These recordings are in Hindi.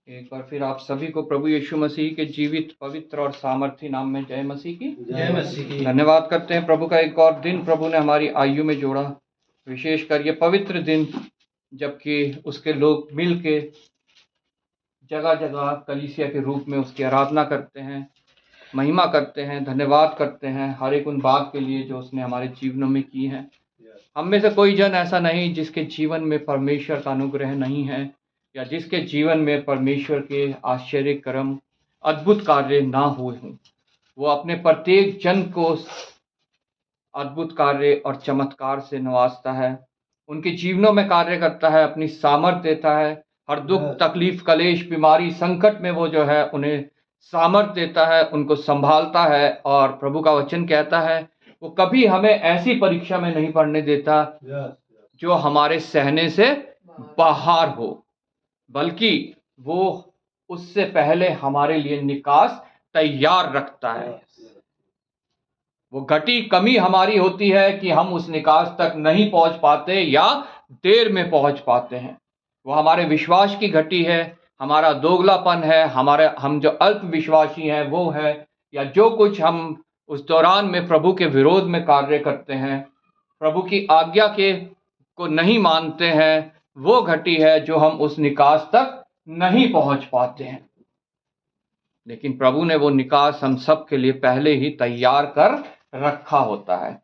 एक बार फिर आप सभी को प्रभु यीशु मसीह के जीवित, पवित्र और सामर्थी नाम में जय मसीह की। जय मसीह की। धन्यवाद करते हैं प्रभु का एक और दिन प्रभु ने हमारी आयु में जोड़ा, विशेषकर ये पवित्र दिन जबकि उसके लोग मिल के जगह जगह कलीसिया के रूप में उसकी आराधना करते हैं, महिमा करते हैं, धन्यवाद करते हैं हर एक उन बात के लिए जो उसने हमारे जीवनों में की है। हम में से कोई जन ऐसा नहीं जिसके जीवन में परमेश्वर का अनुग्रह नहीं है या जिसके जीवन में परमेश्वर के आश्चर्य कर्म, अद्भुत कार्य ना हुए हों। वो अपने प्रत्येक जन को अद्भुत कार्य और चमत्कार से नवाजता है, उनके जीवनों में कार्य करता है, अपनी सामर्थ देता है। हर दुख, तकलीफ, कलेश, बीमारी, संकट में वो जो है उन्हें सामर्थ देता है, उनको संभालता है। और प्रभु का वचन कहता है वो कभी हमें ऐसी परीक्षा में नहीं पड़ने देता जो हमारे सहने से बाहर हो, बल्कि वो उससे पहले हमारे लिए निकास तैयार रखता है। वो घटी कमी हमारी होती है कि हम उस निकास तक नहीं पहुंच पाते या देर में पहुंच पाते हैं। वो हमारे विश्वास की घटी है, हमारा दोगलापन है, हम जो अल्प विश्वासी हैं वो है, या जो कुछ हम उस दौरान में प्रभु के विरोध में कार्य करते हैं, प्रभु की आज्ञा के को नहीं मानते हैं, वो घटी है जो हम उस निकास तक नहीं पहुंच पाते हैं। लेकिन प्रभु ने वो निकास हम सब के लिए पहले ही तैयार कर रखा होता है।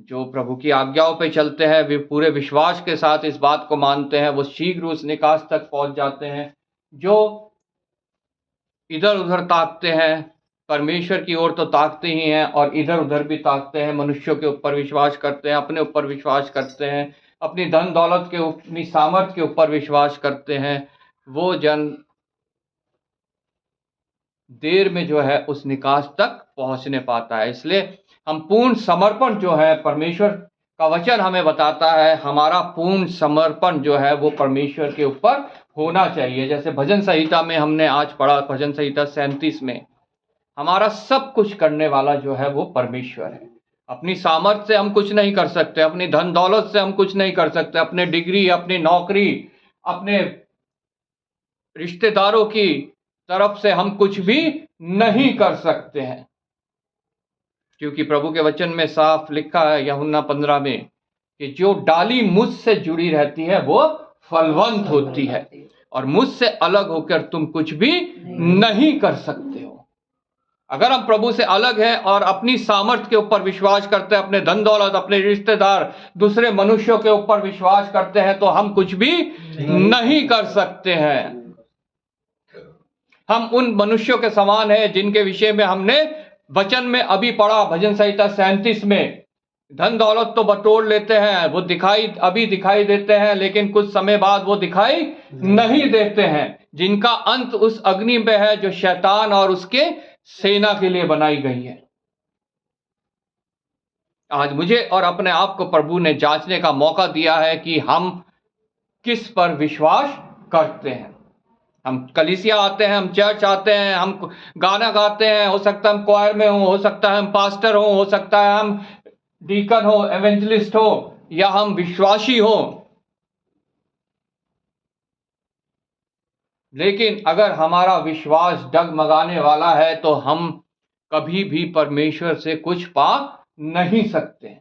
जो प्रभु की आज्ञाओं पे चलते हैं, वे पूरे विश्वास के साथ इस बात को मानते हैं, वो शीघ्र उस निकास तक पहुंच जाते हैं। जो इधर उधर ताकते हैं, परमेश्वर की ओर तो ताकते ही हैं और इधर उधर भी ताकते हैं, मनुष्यों के ऊपर विश्वास करते हैं, अपने ऊपर विश्वास करते हैं, अपनी धन दौलत के, अपनी सामर्थ के ऊपर विश्वास करते हैं, वो जन देर में जो है उस निकास तक पहुंचने पाता है। इसलिए हम पूर्ण समर्पण जो है, परमेश्वर का वचन हमें बताता है, हमारा पूर्ण समर्पण जो है वो परमेश्वर के ऊपर होना चाहिए। जैसे भजन संहिता में हमने आज पढ़ा, भजन संहिता 37 में, हमारा सब कुछ करने वाला जो है वो परमेश्वर है। अपनी सामर्थ्य से हम कुछ नहीं कर सकते, अपनी धन दौलत से हम कुछ नहीं कर सकते, अपने डिग्री, अपनी नौकरी, अपने रिश्तेदारों की तरफ से हम कुछ भी नहीं कर सकते हैं, क्योंकि प्रभु के वचन में साफ लिखा है यूहन्ना 15 में कि जो डाली मुझसे जुड़ी रहती है वो फलवंत होती है, और मुझसे अलग होकर तुम कुछ भी नहीं कर सकते हो। अगर हम प्रभु से अलग हैं और अपनी सामर्थ्य के ऊपर विश्वास करते हैं, अपने धन दौलत, अपने रिश्तेदार, दूसरे मनुष्यों के ऊपर विश्वास करते हैं, तो हम कुछ भी नहीं कर सकते हैं। हम उन मनुष्यों के समान हैं जिनके विषय में हमने वचन में अभी पढ़ा, भजन संहिता 37 में। धन दौलत तो बटोर लेते हैं, वो अभी दिखाई देते हैं, लेकिन कुछ समय बाद वो दिखाई नहीं देते हैं, जिनका अंत उस अग्नि में है जो शैतान और उसके सेना के लिए बनाई गई है। आज मुझे और अपने आप को प्रभु ने जांचने का मौका दिया है कि हम किस पर विश्वास करते हैं। हम कलीसिया आते हैं, हम चर्च आते हैं, हम गाना गाते हैं, हो सकता है हम क्वायर में हो सकता है हम पास्टर हो सकता है हम डीकन हो, एवेंजलिस्ट हो, या हम विश्वासी हो। लेकिन अगर हमारा विश्वास डगमगाने वाला है तो हम कभी भी परमेश्वर से कुछ पा नहीं सकते।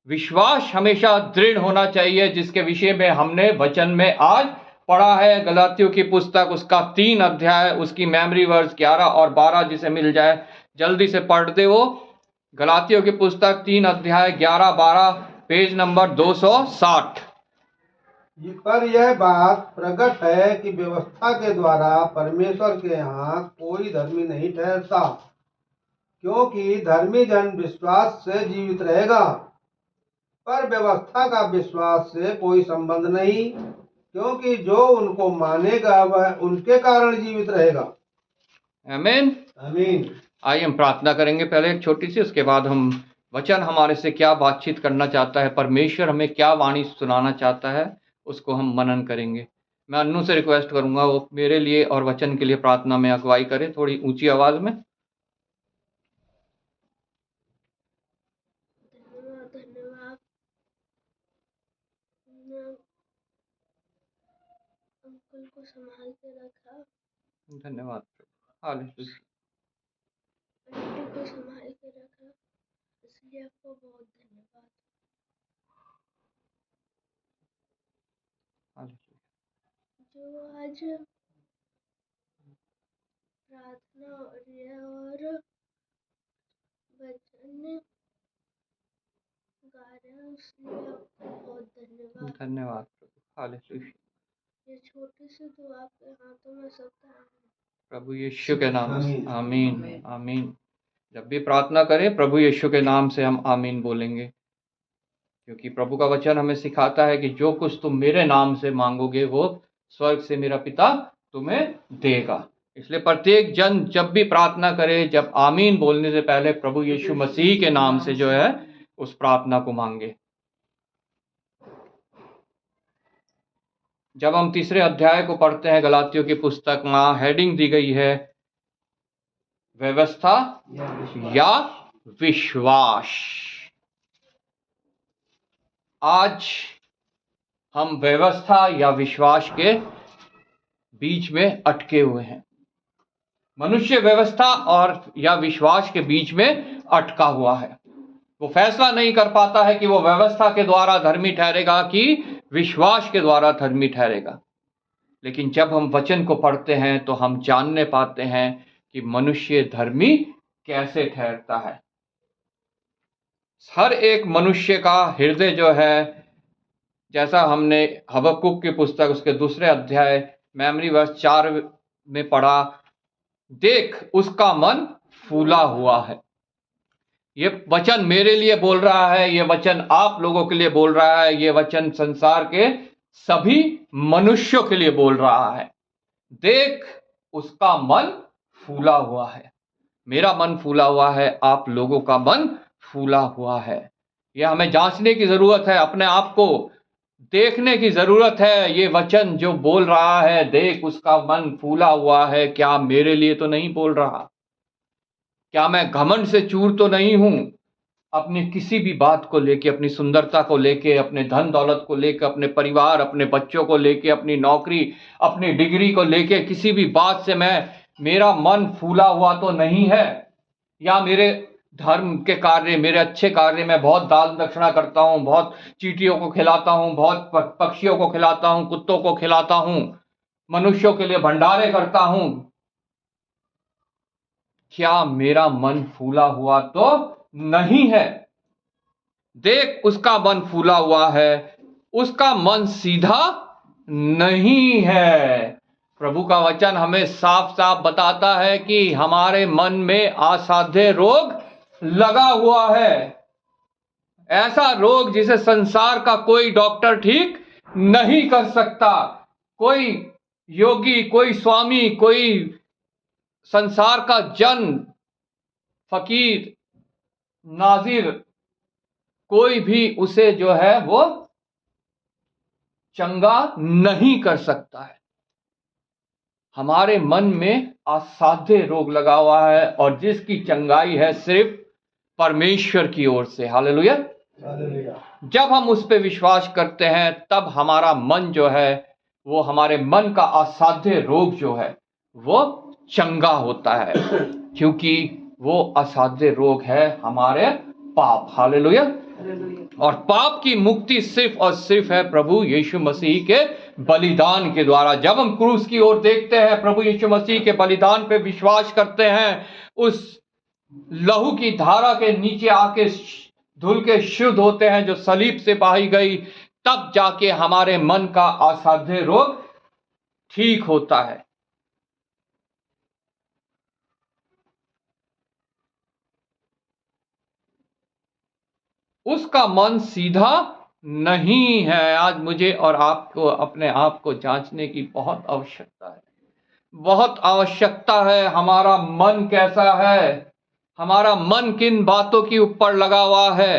विश्वास हमेशा दृढ़ होना चाहिए, जिसके विषय में हमने वचन में आज पढ़ा है। गलातियों की पुस्तक उसका 3 अध्याय, उसकी मेमोरी वर्स 11 और 12, जिसे मिल जाए जल्दी से पढ़ दे वो। गलातियों की पुस्तक 3 अध्याय 11, 12, पेज नंबर 260। पर यह बात प्रकट है कि व्यवस्था के द्वारा परमेश्वर के यहाँ कोई धर्मी नहीं ठहरता, क्योंकि धर्मी जन विश्वास से जीवित रहेगा, पर व्यवस्था का विश्वास से कोई संबंध नहीं, क्योंकि जो उनको मानेगा वह उनके कारण जीवित रहेगा। आमीन आमीन। आइए हम प्रार्थना करेंगे पहले एक छोटी सी, उसके बाद हम वचन हमारे से क्या बातचीत करना चाहता है, परमेश्वर हमें क्या वाणी सुनाना चाहता है, उसको हम मनन करेंगे। मैं अन्नू से रिक्वेस्ट करूंगा वो मेरे लिए और वचन के लिए प्रार्थना में अगुवाई करे, थोड़ी ऊंची आवाज में। बिल्कुल को संभाल के रखा, धन्यवाद प्रभु। हालेलुया। आंटी को संभाल के रखा, इसलिए आपको बहुत धन्यवाद। हालेलुया। जो आज प्रार्थना हो रही है और वचन गा रहे हैं, इसलिए आपको बहुत धन्यवाद। धन्यवाद प्रभु। हालेलुया। ये छोटी सी दुआ आपके हाथों में सकता है। प्रभु यीशु के नाम से आमीन आमीन। जब भी प्रार्थना करें प्रभु यीशु के नाम से हम आमीन बोलेंगे, क्योंकि प्रभु का वचन हमें सिखाता है कि जो कुछ तुम मेरे नाम से मांगोगे वो स्वर्ग से मेरा पिता तुम्हें देगा। इसलिए प्रत्येक जन जब भी प्रार्थना करे, जब आमीन बोलने से पहले प्रभु यीशु मसीह के नाम से जो है उस प्रार्थना को मांगे। जब हम तीसरे अध्याय को पढ़ते हैं गलातियों की पुस्तक, में हेडिंग दी गई है व्यवस्था या विश्वास। आज हम व्यवस्था या विश्वास के बीच में अटके हुए हैं। मनुष्य व्यवस्था और या विश्वास के बीच में अटका हुआ है। वो फैसला नहीं कर पाता है कि वो व्यवस्था के द्वारा धर्मी ठहरेगा कि विश्वास के द्वारा धर्मी ठहरेगा। लेकिन जब हम वचन को पढ़ते हैं तो हम जानने पाते हैं कि मनुष्य धर्मी कैसे ठहरता है। हर एक मनुष्य का हृदय जो है, जैसा हमने हबक्कुक की पुस्तक उसके दूसरे अध्याय मेमोरी वर्स 4 में पढ़ा, देख उसका मन फूला हुआ है। ये वचन मेरे लिए बोल रहा है, ये वचन आप लोगों के लिए बोल रहा है, ये वचन संसार के सभी मनुष्यों के लिए बोल रहा है। देख उसका मन फूला हुआ है। मेरा मन फूला हुआ है, आप लोगों का मन फूला हुआ है। यह हमें जांचने की जरूरत है, अपने आप को देखने की जरूरत है। ये वचन जो बोल रहा है देख उसका मन फूला हुआ है, क्या मेरे लिए तो नहीं बोल रहा? क्या मैं घमंड से चूर तो नहीं हूं? अपनी किसी भी बात को लेके, अपनी सुंदरता को लेके, अपने धन दौलत को लेके, अपने परिवार, अपने बच्चों को लेके, अपनी नौकरी, अपनी डिग्री को लेके, किसी भी बात से मेरा मन फूला हुआ तो नहीं है? या मेरे धर्म के कार्य, मेरे अच्छे कार्य, मैं बहुत दान दक्षिणा करता हूं, बहुत चींटियों को खिलाता हूं, बहुत पक्षियों को खिलाता हूं, कुत्तों को खिलाता हूं, मनुष्यों के लिए भंडारे करता हूं, क्या मेरा मन फूला हुआ तो नहीं है? देख उसका मन फूला हुआ है, उसका मन सीधा नहीं है। प्रभु का वचन हमें साफ साफ बताता है कि हमारे मन में असाध्य रोग लगा हुआ है। ऐसा रोग जिसे संसार का कोई डॉक्टर ठीक नहीं कर सकता। कोई योगी, कोई स्वामी, कोई संसार का जन, फकीर, नाजिर, कोई भी उसे जो है वो चंगा नहीं कर सकता है। हमारे मन में असाध्य रोग लगा हुआ है और जिसकी चंगाई है सिर्फ परमेश्वर की ओर से। हालेलुया। जब हम उस पर विश्वास करते हैं तब हमारा मन जो है वो, हमारे मन का असाध्य रोग जो है वो चंगा होता है, क्योंकि वो असाध्य रोग है हमारे पाप। हालेलुया। और पाप की मुक्ति सिर्फ और सिर्फ है प्रभु यीशु मसीह के बलिदान के द्वारा। जब हम क्रूस की ओर देखते हैं, प्रभु यीशु मसीह के बलिदान पे विश्वास करते हैं, उस लहू की धारा के नीचे आके धुल के शुद्ध होते हैं जो सलीब से बहाई गई, तब जाके हमारे मन का असाध्य रोग ठीक होता है। उसका मन सीधा नहीं है। आज मुझे और आपको अपने आप को जांचने की बहुत आवश्यकता है, बहुत आवश्यकता है। हमारा मन कैसा है? हमारा मन किन बातों के ऊपर लगा हुआ है?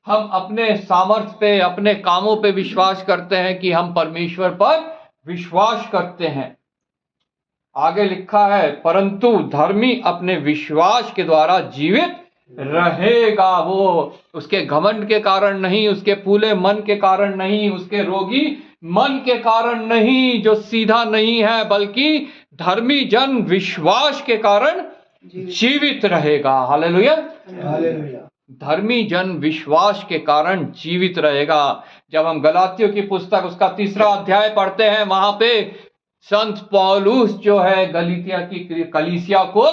हम अपने सामर्थ्य पे, अपने कामों पे विश्वास करते हैं कि हम परमेश्वर पर विश्वास करते हैं। आगे लिखा है, परंतु धर्मी अपने विश्वास के द्वारा जीवित रहेगा। वो उसके घमंड के कारण नहीं, उसके फूले मन के कारण नहीं, उसके रोगी मन के कारण नहीं, जो सीधा नहीं है, बल्कि धर्मी जन विश्वास के कारण जीवित रहेगा। हालेलुया। हालेलुया। धर्मी जन विश्वास के कारण जीवित रहेगा। जब हम गलातियों की पुस्तक उसका 3रा अध्याय पढ़ते हैं, वहां पे संत पौलुस जो है गलातिया की कलीसिया को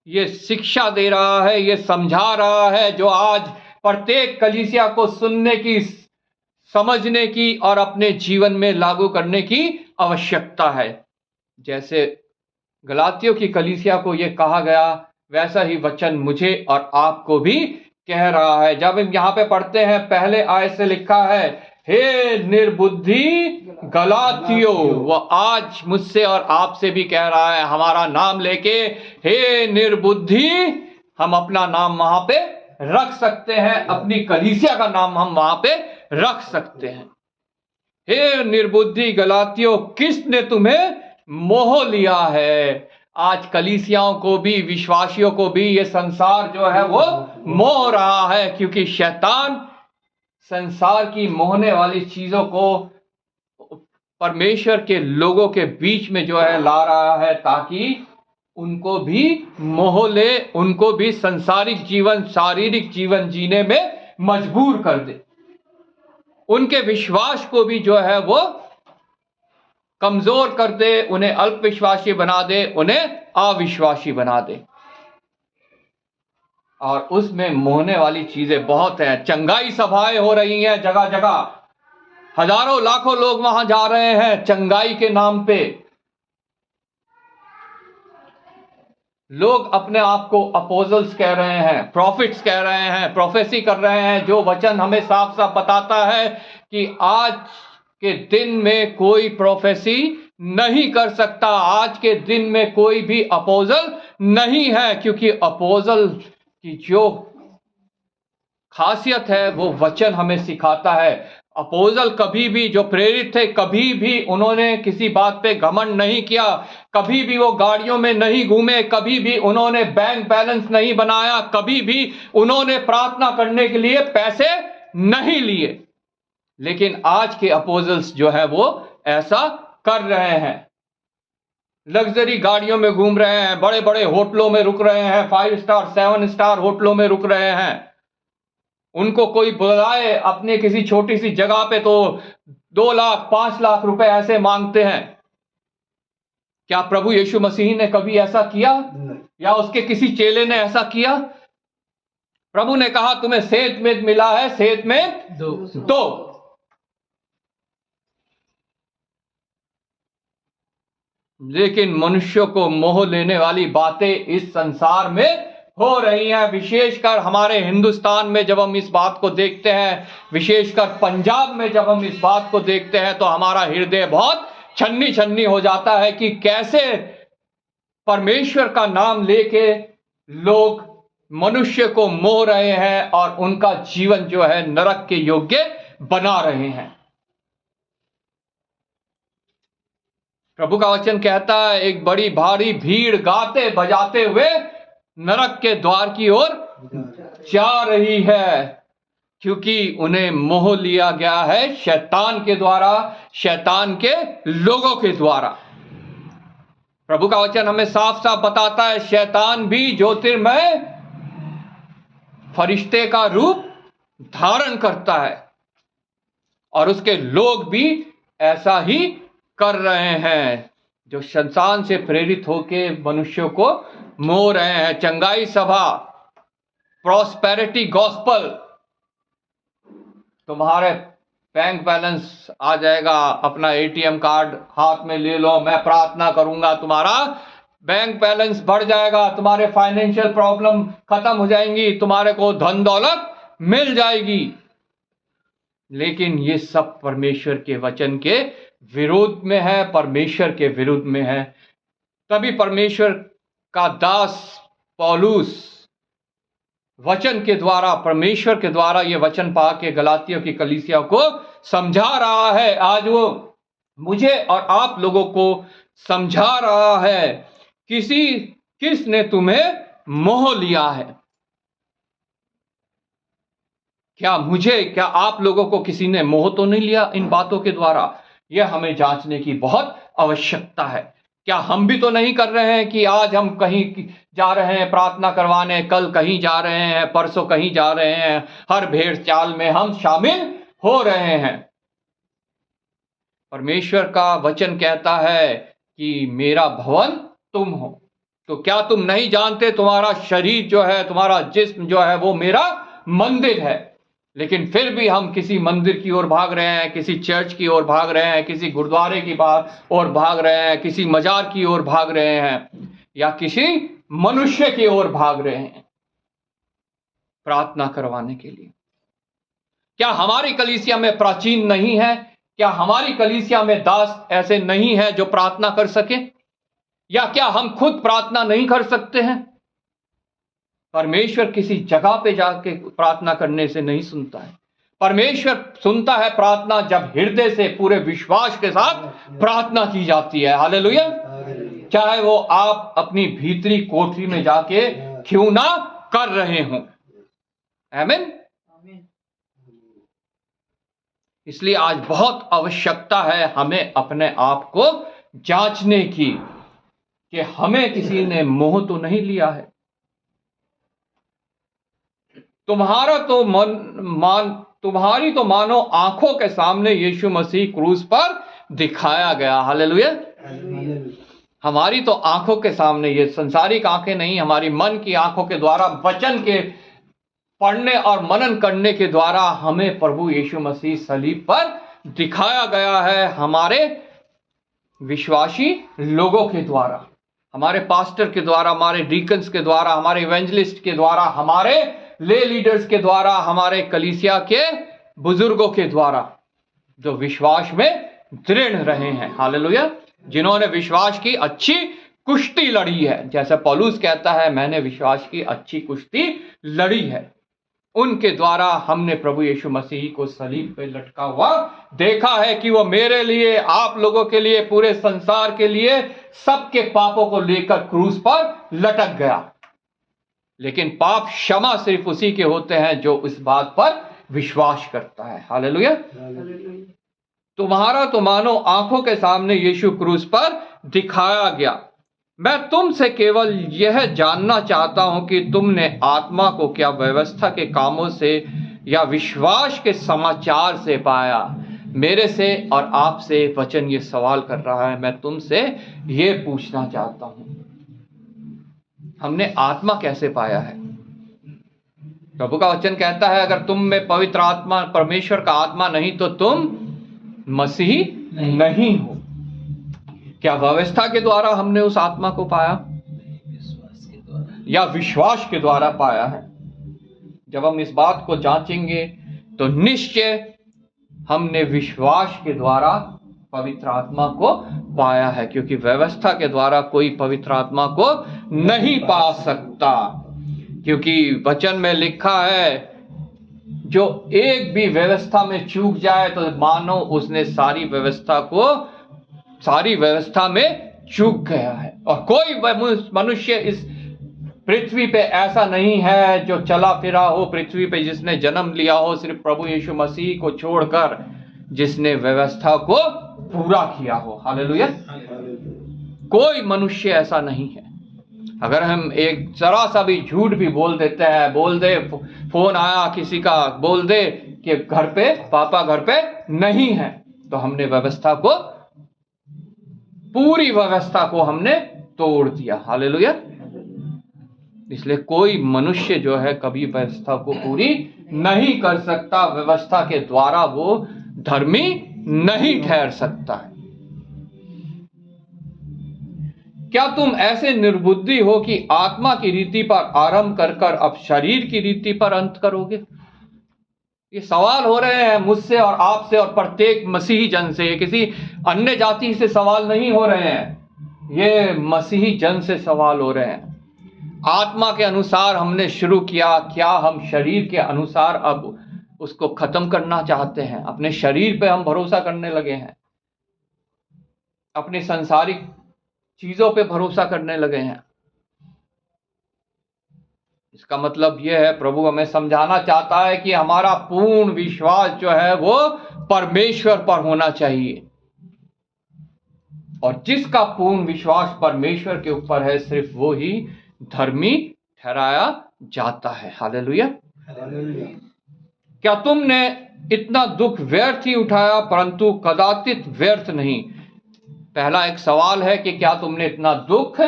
ये शिक्षा दे रहा है, ये समझा रहा है, जो आज प्रत्येक कलीसिया को सुनने की, समझने की और अपने जीवन में लागू करने की आवश्यकता है। जैसे गलातियों की कलीसिया को यह कहा गया, वैसा ही वचन मुझे और आपको भी कह रहा है। जब हम यहां पे पढ़ते हैं, पहले आयत से लिखा है, हे निर्बुद्धि गलातियों, वो आज मुझसे और आपसे भी कह रहा है, हमारा नाम लेके, हे निर्बुद्धि, हम अपना नाम वहां पे रख सकते हैं, अपनी कलीसिया का नाम हम वहां पे रख सकते हैं। हे निर्बुद्धि गलातियों, किसने तुम्हें मोह लिया है? आज कलीसियाओं को भी, विश्वासियों को भी ये संसार जो है वो मोह रहा है, क्योंकि शैतान संसार की मोहने वाली चीजों को परमेश्वर के लोगों के बीच में जो है ला रहा है, ताकि उनको भी मोह ले, उनको भी संसारिक जीवन, शारीरिक जीवन जीने में मजबूर कर दे, उनके विश्वास को भी जो है वो कमजोर कर दे, उन्हें अल्पविश्वासी बना दे, उन्हें अविश्वासी बना दे। और उसमें मोहने वाली चीजें बहुत हैं। चंगाई सभाएं हो रही हैं जगह जगह, हजारों लाखों लोग वहां जा रहे हैं चंगाई के नाम पे। लोग अपने आप को अपोजल्स कह रहे हैं, प्रॉफिट्स कह रहे हैं, प्रोफेसी कर रहे हैं, जो वचन हमें साफ साफ बताता है कि आज के दिन में कोई प्रोफेसी नहीं कर सकता, आज के दिन में कोई भी अपोजल नहीं है, क्योंकि अपोजल की जो खासियत है वो वचन हमें सिखाता है। अपोजल कभी भी, जो प्रेरित थे, कभी भी उन्होंने किसी बात पे घमंड नहीं किया, कभी भी वो गाड़ियों में नहीं घूमे, कभी भी उन्होंने बैंक बैलेंस नहीं बनाया, कभी भी उन्होंने प्रार्थना करने के लिए पैसे नहीं लिए। लेकिन आज के अपोजल्स जो है वो ऐसा कर रहे हैं, लग्जरी गाड़ियों में घूम रहे हैं, बड़े बड़े होटलों में रुक रहे हैं, 5 स्टार 7 स्टार होटलों में रुक रहे हैं। उनको कोई बुलाए अपने किसी छोटी सी जगह पे तो 2 लाख 5 लाख रुपए ऐसे मांगते हैं। क्या प्रभु यीशु मसीह ने कभी ऐसा किया? या उसके किसी चेले ने ऐसा किया? प्रभु ने कहा, तुम्हें सेत में मिला है, सेत में दो। लेकिन मनुष्यों को मोह लेने वाली बातें इस संसार में हो रही हैं। विशेषकर हमारे हिंदुस्तान में जब हम इस बात को देखते हैं, विशेषकर पंजाब में जब हम इस बात को देखते हैं, तो हमारा हृदय बहुत छन्नी छन्नी हो जाता है कि कैसे परमेश्वर का नाम लेके लोग मनुष्य को मोह रहे हैं और उनका जीवन जो है नरक के योग्य बना रहे हैं। प्रभु का वचन कहता है, एक बड़ी भारी भीड़ गाते बजाते हुए नरक के द्वार की ओर जा रही है, क्योंकि उन्हें मोह लिया गया है शैतान के द्वारा, शैतान के लोगों के द्वारा। प्रभु का वचन हमें साफ साफ बताता है, शैतान भी ज्योतिर्मय फरिश्ते का रूप धारण करता है और उसके लोग भी ऐसा ही कर रहे हैं, जो शैतान से प्रेरित होके मनुष्यों को मोह रहे हैं। चंगाई सभा, प्रॉस्पेरिटी गॉस्पल, तुम्हारे बैंक बैलेंस आ जाएगा, अपना एटीएम कार्ड हाथ में ले लो, मैं प्रार्थना करूंगा, तुम्हारा बैंक बैलेंस बढ़ जाएगा, तुम्हारे फाइनेंशियल प्रॉब्लम खत्म हो जाएंगी, तुम्हारे को धन दौलत मिल जाएगी। लेकिन ये सब परमेश्वर के वचन के विरोध में है, परमेश्वर के विरुद्ध में है। तभी परमेश्वर का दास पौलुस वचन के द्वारा, परमेश्वर के द्वारा ये वचन पा के गलातियों की कलीसिया को समझा रहा है। आज वो मुझे और आप लोगों को समझा रहा है, किसने तुम्हें मोह लिया है। क्या आप लोगों को किसी ने मोह तो नहीं लिया इन बातों के द्वारा? यह हमें जांचने की बहुत आवश्यकता है। क्या हम भी तो नहीं कर रहे हैं कि आज हम कहीं जा रहे हैं प्रार्थना करवाने, कल कहीं जा रहे हैं, परसों कहीं जा रहे हैं, हर भेड़ चाल में हम शामिल हो रहे हैं। परमेश्वर का वचन कहता है कि मेरा भवन तुम हो। तो क्या तुम नहीं जानते तुम्हारा शरीर जो है, तुम्हारा जिस्म जो है, वो मेरा मंदिर है? लेकिन फिर भी हम किसी मंदिर की ओर भाग रहे हैं, किसी चर्च की ओर भाग रहे हैं, किसी गुरुद्वारे की ओर भाग रहे हैं, किसी मजार की ओर भाग रहे हैं, या किसी मनुष्य की ओर भाग रहे हैं प्रार्थना करवाने के लिए। क्या हमारी कलीसिया में प्राचीन नहीं है? क्या हमारी कलीसिया में दास ऐसे नहीं है जो प्रार्थना कर सके? या क्या हम खुद प्रार्थना नहीं कर सकते हैं? परमेश्वर किसी जगह पे जाके प्रार्थना करने से नहीं सुनता है। परमेश्वर सुनता है प्रार्थना जब हृदय से पूरे विश्वास के साथ प्रार्थना की जाती है। हालेलुया। चाहे वो आप अपनी भीतरी कोठरी में जाके क्यों ना कर रहे हों। आमीन। इसलिए आज बहुत आवश्यकता है हमें अपने आप को जांचने की कि हमें किसी ने मोह तो नहीं लिया है। तुम्हारी तो मानो आंखों के सामने यीशु मसीह क्रूस पर दिखाया गया। हालेलुया। हमारी तो आंखों के सामने, ये संसारिक आंखें नहीं, हमारी मन की आंखों के द्वारा वचन के पढ़ने और मनन करने के द्वारा हमें प्रभु यीशु मसीह सलीब पर दिखाया गया है। हमारे विश्वासी लोगों के द्वारा, हमारे पास्टर के द्वारा, हमारे डीकन्स के द्वारा, हमारे इवेंजलिस्ट के द्वारा, हमारे ले लीडर्स के द्वारा, हमारे कलीसिया के बुजुर्गों के द्वारा, जो विश्वास में दृढ़ रहे हैं। हालेलुया। जिन्होंने विश्वास की अच्छी कुश्ती लड़ी है, जैसे पौलुस कहता है मैंने विश्वास की अच्छी कुश्ती लड़ी है। उनके द्वारा हमने प्रभु यीशु मसीह को सलीब पे लटका हुआ देखा है कि वो मेरे लिए, आप लोगों के लिए, पूरे संसार के लिए, सबके पापों को लेकर क्रूस पर लटक गया। लेकिन पाप क्षमा सिर्फ उसी के होते हैं जो इस बात पर विश्वास करता है। हालेलुया। तुम्हारा तो मानो आंखों के सामने यीशु क्रूस पर दिखाया गया। मैं तुमसे केवल यह जानना चाहता हूं कि तुमने आत्मा को क्या व्यवस्था के कामों से या विश्वास के समाचार से पाया? मेरे से और आपसे वचन ये सवाल कर रहा है। मैं तुमसे ये पूछना चाहता हूं, हमने आत्मा कैसे पाया है? प्रभु का वचन कहता है अगर तुम में पवित्र आत्मा, परमेश्वर का आत्मा नहीं तो तुम मसीह नहीं हो। क्या व्यवस्था के द्वारा हमने उस आत्मा को पाया या विश्वास के द्वारा पाया है? जब हम इस बात को जांचेंगे तो निश्चय हमने विश्वास के द्वारा पवित्र आत्मा को पाया है, क्योंकि व्यवस्था के द्वारा कोई पवित्र आत्मा को नहीं पा सकता। क्योंकि वचन में लिखा है जो एक भी व्यवस्था में चूक जाए तो मानो उसने सारी व्यवस्था में चूक गया है। और कोई मनुष्य इस पृथ्वी पे ऐसा नहीं है जो चला फिरा हो पृथ्वी पे, जिसने जन्म लिया हो सिर्फ प्रभु यीशु मसीह को छोड़कर, जिसने व्यवस्था को पूरा किया हो। हालेलुया। कोई मनुष्य ऐसा नहीं है। अगर हम एक जरा सा भी झूठ भी बोल देते हैं, बोल दे फोन आया किसी का, बोल दे कि घर पे पापा घर पे नहीं है, तो हमने व्यवस्था को, पूरी व्यवस्था को हमने तोड़ दिया। हालेलुया। इसलिए कोई मनुष्य जो है कभी व्यवस्था को पूरी नहीं कर सकता। व्यवस्था के द्वारा वो धर्मी नहीं ठहर सकता है। क्या तुम ऐसे निर्बुद्धि हो कि आत्मा की रीति पर आरंभ कर अब शरीर की रीति पर अंत करोगे? ये सवाल हो रहे हैं मुझसे और आपसे और प्रत्येक मसीही जन से। किसी अन्य जाति से सवाल नहीं हो रहे हैं, ये मसीही जन से सवाल हो रहे हैं। आत्मा के अनुसार हमने शुरू किया, क्या हम शरीर के अनुसार अब उसको खत्म करना चाहते हैं? अपने शरीर पे हम भरोसा करने लगे हैं, अपनी सांसारिक चीजों पे भरोसा करने लगे हैं। इसका मतलब यह है, प्रभु हमें समझाना चाहता है कि हमारा पूर्ण विश्वास जो है वो परमेश्वर पर होना चाहिए, और जिसका पूर्ण विश्वास परमेश्वर के ऊपर है सिर्फ वो ही धर्मी ठहराया जाता है। हालेलुया। क्या तुमने इतना दुख व्यर्थ ही उठाया, परंतु कदाचित व्यर्थ नहीं। पहला एक सवाल है कि क्या तुमने इतना दुख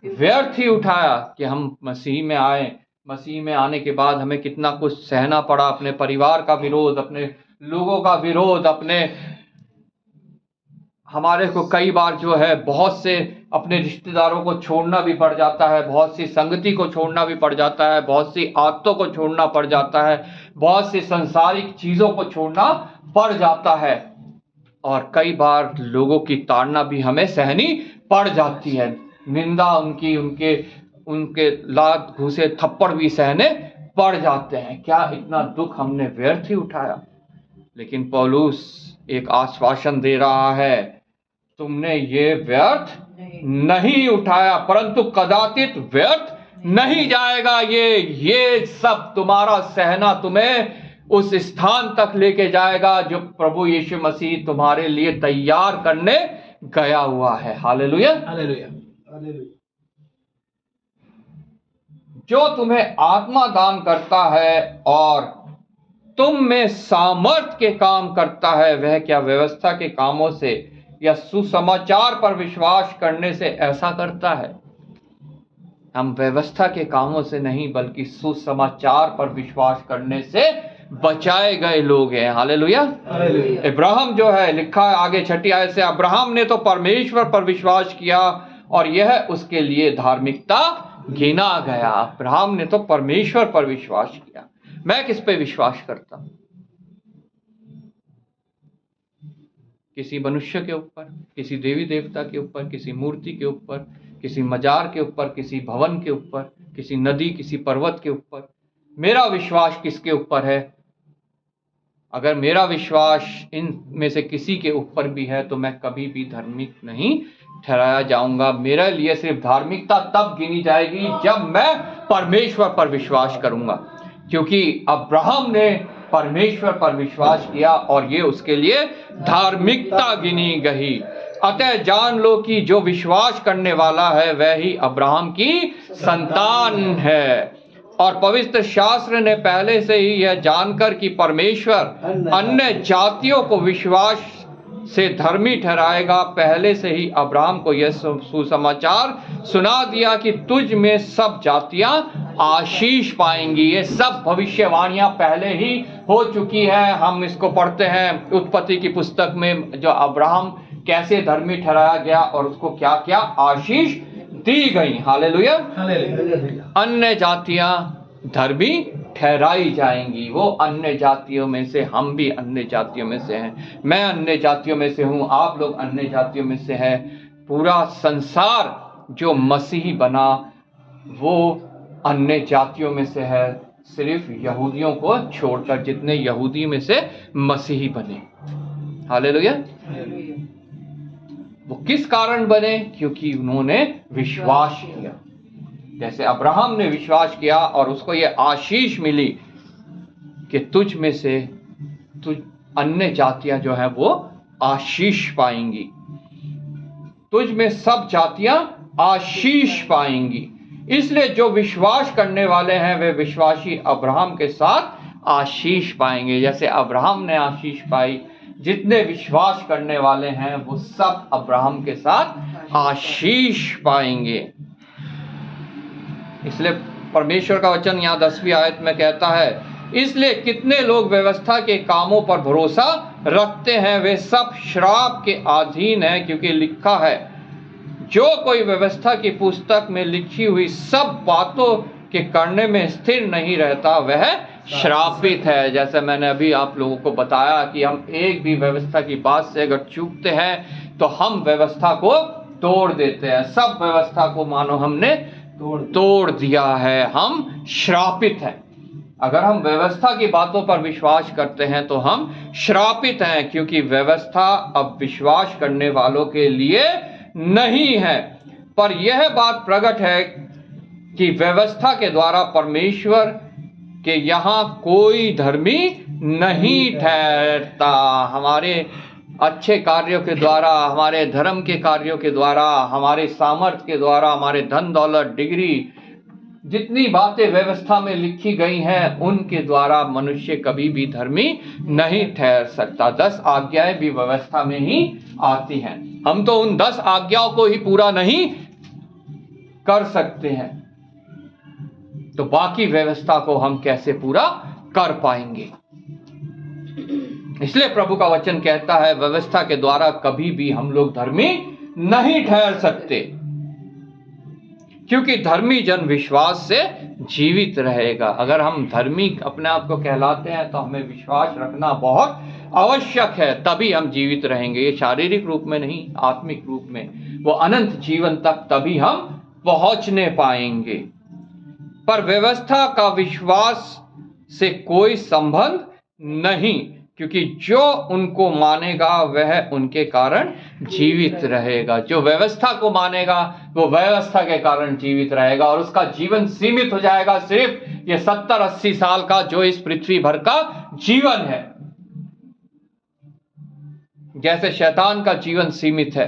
व्यर्थ ही उठाया कि हम मसीह में आए। मसीह में आने के बाद हमें कितना कुछ सहना पड़ा, अपने परिवार का विरोध, अपने लोगों का विरोध, हमारे को कई बार जो है बहुत से अपने रिश्तेदारों को छोड़ना भी पड़ जाता है, बहुत सी संगति को छोड़ना भी पड़ जाता है, बहुत सी आदतों को छोड़ना पड़ जाता है, बहुत सी सांसारिक चीज़ों को छोड़ना पड़ जाता है, और कई बार लोगों की ताड़ना भी हमें सहनी पड़ जाती है, निंदा उनके लात घूसे थप्पड़ भी सहने पड़ जाते हैं। क्या इतना दुख हमने व्यर्थ ही उठाया? लेकिन पौलुस एक आश्वासन दे रहा है, तुमने ये व्यर्थ नहीं उठाया, परंतु कदाचित व्यर्थ नहीं जाएगा। ये सब तुम्हारा सहना तुम्हें उस स्थान तक लेके जाएगा जो प्रभु यीशु मसीह तुम्हारे लिए तैयार करने गया हुआ है। Hallelujah, hallelujah. जो तुम्हें आत्मा दान करता है और तुम में सामर्थ के काम करता है, वह क्या व्यवस्था के कामों से या सुसमाचार पर विश्वास करने से ऐसा करता है? हम व्यवस्था के कामों से नहीं बल्कि सुसमाचार पर विश्वास करने से बचाए गए लोग हैं। हालेलुया। इब्राहिम जो है, लिखा है आगे 6 आयत से, अब्राहम ने तो परमेश्वर पर विश्वास किया और यह उसके लिए धार्मिकता गिना गया। अब्राहम ने तो परमेश्वर पर विश्वास किया। मैं किस पे विश्वास करता हूं? किसी मनुष्य के ऊपर, किसी देवी देवता के ऊपर, किसी मूर्ति के ऊपर, किसी मजार के ऊपर, किसी भवन के ऊपर, किसी नदी, किसी पर्वत के ऊपर? मेरा विश्वास किसके ऊपर है? अगर मेरा विश्वास इन में से किसी के ऊपर भी है तो मैं कभी भी धार्मिक नहीं ठहराया जाऊंगा। मेरे लिए सिर्फ धार्मिकता तब गिनी जाएगी जब मैं परमेश्वर पर विश्वास करूंगा, क्योंकि अब्राहम ने परमेश्वर पर विश्वास किया और ये उसके लिए धार्मिकता गिनी गई। अतः जान लो कि जो विश्वास करने वाला है वह ही अब्राहम की संतान है। और पवित्र शास्त्र ने पहले से ही यह जानकर कि परमेश्वर अन्य जातियों को विश्वास से धर्मी ठहराएगा, पहले से ही अब्राहम को यह सुसमाचार सुना दिया कि तुझ में सब जातियां आशीष पाएंगी। ये सब भविष्यवाणियां पहले ही हो चुकी है। हम इसको पढ़ते हैं उत्पत्ति की पुस्तक में, जो अब्राहम कैसे धर्मी ठहराया गया और उसको क्या क्या आशीष दी गई। हालेलुया। अन्य जातियां धर्मी ठहराई जाएंगी। वो अन्य जातियों में से, हम भी अन्य जातियों में से हैं, मैं अन्य जातियों में से हूं, आप लोग अन्य जातियों में से हैं। पूरा संसार जो मसीही बना वो अन्य जातियों में से है, सिर्फ यहूदियों को छोड़कर, जितने यहूदी में से मसीही बने। हालेलुया। वो किस कारण बने? क्योंकि उन्होंने विश्वास किया। जैसे अब्राहम ने विश्वास किया और उसको ये आशीष मिली कि तुझ में से अन्य जातियां जो है वो आशीष पाएंगी, तुझ में सब जातियां आशीष पाएंगी। इसलिए जो विश्वास करने वाले हैं वे विश्वासी अब्राहम के साथ आशीष पाएंगे। जैसे अब्राहम ने आशीष पाई, जितने विश्वास करने वाले हैं वो सब अब्राहम के साथ आशीष पाएंगे। इसलिए परमेश्वर का वचन यहाँ 10वीं आयत में कहता है, इसलिए कितने लोग व्यवस्था के कामों पर भरोसा रखते हैं वे सब श्राप के अधीन हैं, क्योंकि लिखा है, जो कोई व्यवस्था की पुस्तक में लिखी हुई सब बातों के करने में स्थिर नहीं रहता वह श्रापित है। जैसे मैंने अभी आप लोगों को बताया कि हम एक भी व्यवस्था की बात से अगर चूकते हैं तो हम व्यवस्था को तोड़ देते हैं। सब व्यवस्था को मानो हमने तोड़ दिया है, हम श्रापित हैं। अगर हम व्यवस्था की बातों पर विश्वास करते हैं तो हम श्रापित हैं, क्योंकि व्यवस्था अब विश्वास करने वालों के लिए नहीं है। पर यह बात प्रकट है कि व्यवस्था के द्वारा परमेश्वर के यहाँ कोई धर्मी नहीं ठहरता। हमारे अच्छे कार्यों के द्वारा, हमारे धर्म के कार्यों के द्वारा, हमारे सामर्थ्य के द्वारा, हमारे धन दौलत, डिग्री, जितनी बातें व्यवस्था में लिखी गई हैं उनके द्वारा मनुष्य कभी भी धर्मी नहीं ठहर सकता। 10 आज्ञाएं भी व्यवस्था में ही आती हैं। हम तो उन 10 आज्ञाओं को ही पूरा नहीं कर सकते हैं, तो बाकी व्यवस्था को हम कैसे पूरा कर पाएंगे? इसलिए प्रभु का वचन कहता है व्यवस्था के द्वारा कभी भी हम लोग धर्मी नहीं ठहर सकते, क्योंकि धर्मी जन विश्वास से जीवित रहेगा। अगर हम धर्मी अपने आप को कहलाते हैं तो हमें विश्वास रखना बहुत आवश्यक है, तभी हम जीवित रहेंगे। ये शारीरिक रूप में नहीं, आत्मिक रूप में, वो अनंत जीवन तक तभी हम पहुंचने पाएंगे। पर व्यवस्था का विश्वास से कोई संबंध नहीं, क्योंकि जो उनको मानेगा वह उनके कारण जीवित रहेगा। जो व्यवस्था को मानेगा वो व्यवस्था के कारण जीवित रहेगा, और उसका जीवन सीमित हो जाएगा सिर्फ ये 70-80 साल का जो इस पृथ्वी भर का जीवन है। जैसे शैतान का जीवन सीमित है,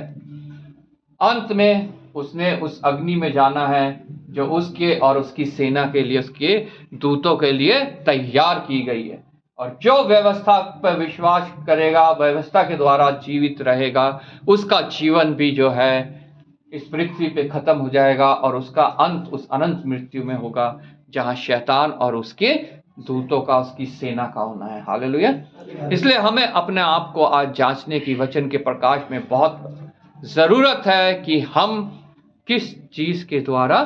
अंत में उसने उस अग्नि में जाना है जो उसके और उसकी सेना के लिए, उसके दूतों के लिए तैयार की गई है। और जो व्यवस्था पर विश्वास करेगा, व्यवस्था के द्वारा जीवित रहेगा, उसका जीवन भी जो है इस पृथ्वी पे खत्म हो जाएगा और उसका अंत उस अनंत मृत्यु में होगा जहां शैतान और उसके दूतों का, उसकी सेना का होना है। हालेलुया। इसलिए हमें अपने आप को आज जांचने की वचन के प्रकाश में बहुत जरूरत है कि हम किस चीज के द्वारा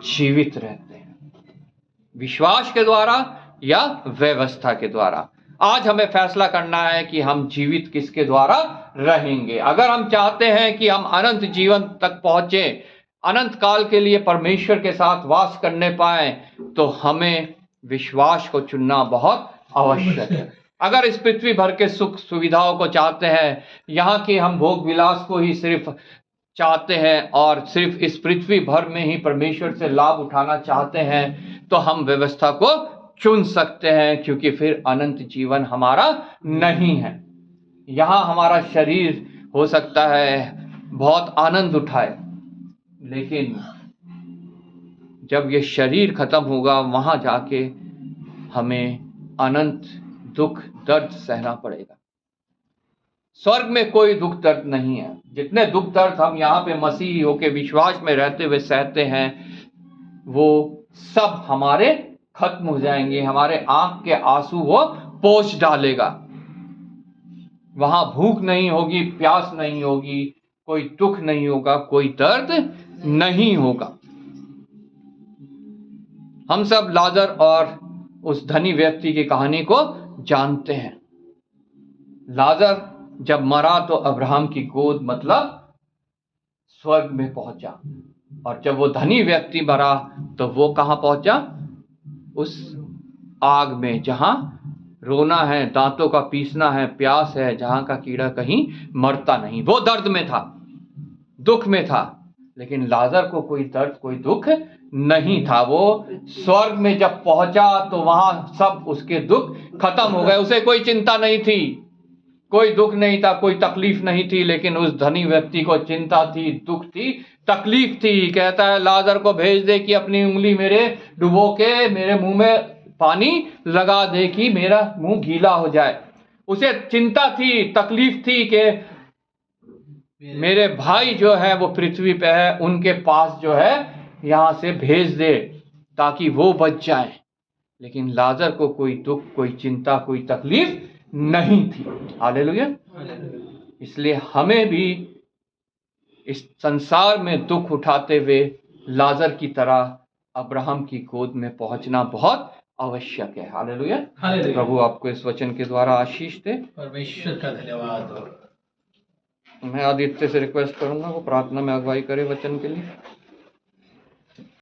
जीवित रहते हैं, विश्वास के द्वारा या व्यवस्था के द्वारा। आज हमें फैसला करना है कि हम जीवित किसके द्वारा रहेंगे। अगर हम चाहते हैं कि हम अनंत जीवन तक पहुंचे, अनंत काल के लिए परमेश्वर के साथ वास करने पाए, तो हमें विश्वास को चुनना बहुत आवश्यक है। अगर इस पृथ्वी भर के सुख सुविधाओं को चाहते हैं, यहाँ के हम भोग विलास को ही सिर्फ चाहते हैं और सिर्फ इस पृथ्वी भर में ही परमेश्वर से लाभ उठाना चाहते हैं, तो हम व्यवस्था को चुन सकते हैं, क्योंकि फिर अनंत जीवन हमारा नहीं है। यहाँ हमारा शरीर हो सकता है बहुत आनंद उठाए, लेकिन जब ये शरीर खत्म होगा वहां जाके हमें अनंत दुख दर्द सहना पड़ेगा। स्वर्ग में कोई दुख दर्द नहीं है। जितने दुख दर्द हम यहाँ पे मसीही होके विश्वास में रहते हुए सहते हैं, वो सब हमारे खत्म हो जाएंगे। हमारे आंख के आंसू वो पोंछ डालेगा। वहां भूख नहीं होगी, प्यास नहीं होगी, कोई दुख नहीं होगा, कोई दर्द नहीं होगा। हम सब लाजर और उस धनी व्यक्ति की कहानी को जानते हैं। लाजर जब मरा तो अब्राहम की गोद मतलब स्वर्ग में पहुंचा, और जब वो धनी व्यक्ति मरा तो वो कहां पहुंचा? उस आग में जहां रोना है, दांतों का पीसना है, प्यास है, जहां का कीड़ा कहीं मरता नहीं। वो दर्द में था, दुख में था, लेकिन लाजर को कोई दर्द, कोई दुख नहीं था। वो स्वर्ग में जब पहुंचा तो वहां सब उसके दुख खत्म हो गए। उसे कोई चिंता नहीं थी, कोई दुख नहीं था, कोई तकलीफ नहीं थी। लेकिन उस धनी व्यक्ति को चिंता थी, दुख थी, तकलीफ थी। कहता है लाजर को भेज दे कि अपनी उंगली मेरे डुबो के मेरे मुंह में पानी लगा दे कि मेरा मुंह गीला हो जाए। उसे चिंता थी, तकलीफ थी कि मेरे भाई जो है वो पृथ्वी पे है, उनके पास जो है यहां से भेज दे ताकि वो बच जाए। लेकिन लाजर को कोई दुख, कोई चिंता, कोई तकलीफ नहीं थी। हालेलुया। इसलिए हमें भी इस संसार में दुख उठाते हुए लाजर की तरह अब्राहम की गोद में पहुंचना बहुत आवश्यक है। हालेलुया। प्रभु आपको इस वचन के द्वारा आशीष दे। परमेश्वर का धन्यवाद। मैं आदित्य से रिक्वेस्ट करूंगा वो प्रार्थना में अगुवाई करे वचन के लिए।